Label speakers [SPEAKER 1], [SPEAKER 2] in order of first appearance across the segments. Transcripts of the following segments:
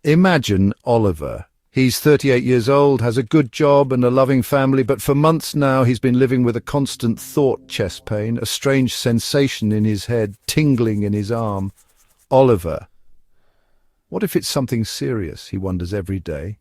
[SPEAKER 1] Imagine Oliver. He's 38 years old, has a good job and a loving family, but for months now he's been living with a constant thought chest pain, a strange sensation in his head, tingling in his arm. Oliver. What if it's something serious, he wonders every day.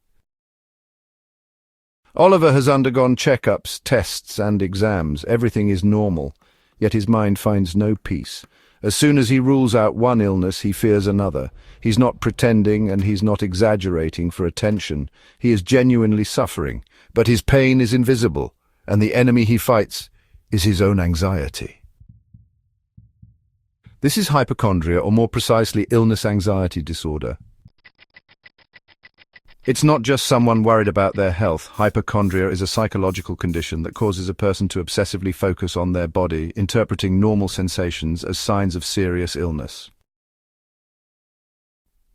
[SPEAKER 1] Oliver has undergone checkups, tests and exams. Everything is normal, yet his mind finds no peace. As soon as he rules out one illness, he fears another. He's not pretending and he's not exaggerating for attention. He is genuinely suffering, but his pain is invisible, and the enemy he fights is his own anxiety. This is hypochondria, or more precisely, illness-anxiety disorder. It's not just someone worried about their health. Hypochondria is a psychological condition that causes a person to obsessively focus on their body, interpreting normal sensations as signs of serious illness.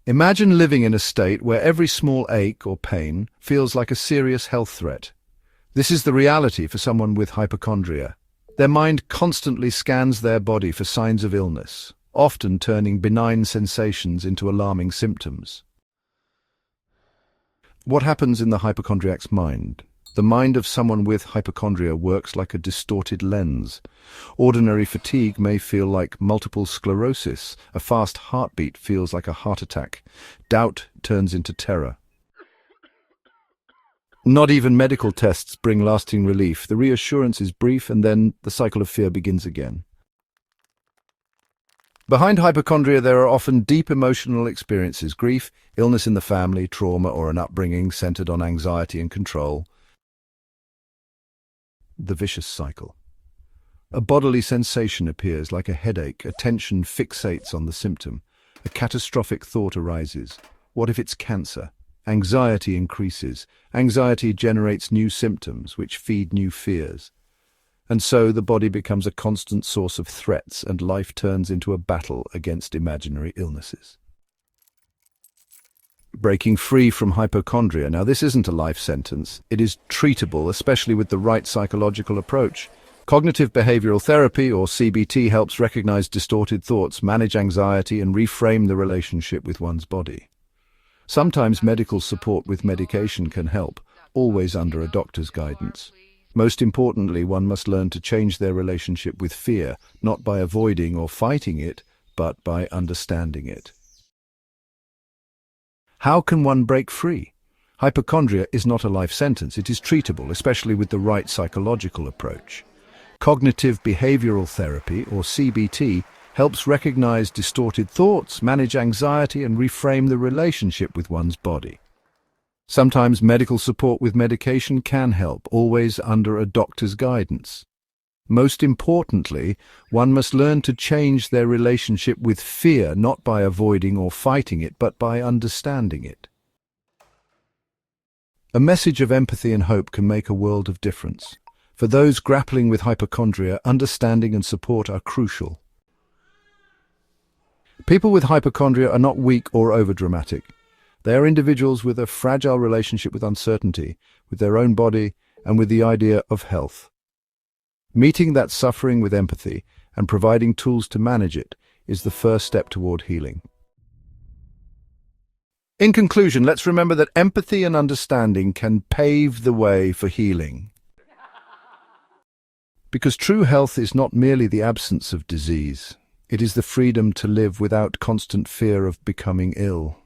[SPEAKER 1] Imagine living in a state where every small ache or pain feels like a serious health threat. This is the reality for someone with hypochondria. Their mind constantly scans their body for signs of illness, often turning benign sensations into alarming symptoms. What happens in the hypochondriac's mind? The mind of someone with hypochondria works like a distorted lens. Ordinary fatigue may feel like multiple sclerosis. A fast heartbeat feels like a heart attack. Doubt turns into terror. Not even medical tests bring lasting relief. The reassurance is brief, and then the cycle of fear begins again. Behind hypochondria, there are often deep emotional experiences: grief, illness in the family, trauma, or an upbringing centered on anxiety and control. The vicious cycle. A bodily sensation appears, like a headache. Attention fixates on the symptom. A catastrophic thought arises. What if it's cancer? Anxiety increases. Anxiety generates new symptoms, which feed new fears. And so the body becomes a constant source of threats, and life turns into a battle against imaginary illnesses. Breaking free from hypochondria. Now, this isn't a life sentence. It is treatable, especially with the right psychological approach. Cognitive behavioral therapy, or CBT, helps recognize distorted thoughts, manage anxiety, and reframe the relationship with one's body. Sometimes medical support with medication can help, always under a doctor's guidance. Most importantly, one must learn to change their relationship with fear, not by avoiding or fighting it, but by understanding it. How can one break free? Hypochondria is not a life sentence. It is treatable, especially with the right psychological approach. Cognitive behavioral therapy, or CBT, helps recognize distorted thoughts, manage anxiety, and reframe the relationship with one's body. Sometimes medical support with medication can help, always under a doctor's guidance. Most importantly, one must learn to change their relationship with fear, not by avoiding or fighting it, but by understanding it. A message of empathy and hope can make a world of difference. For those grappling with hypochondria, understanding and support are crucial. People with hypochondria are not weak or overdramatic. They are individuals with a fragile relationship with uncertainty, with their own body, and with the idea of health. Meeting that suffering with empathy and providing tools to manage it is the first step toward healing. In conclusion, let's remember that empathy and understanding can pave the way for healing. Because true health is not merely the absence of disease. It is the freedom to live without constant fear of becoming ill.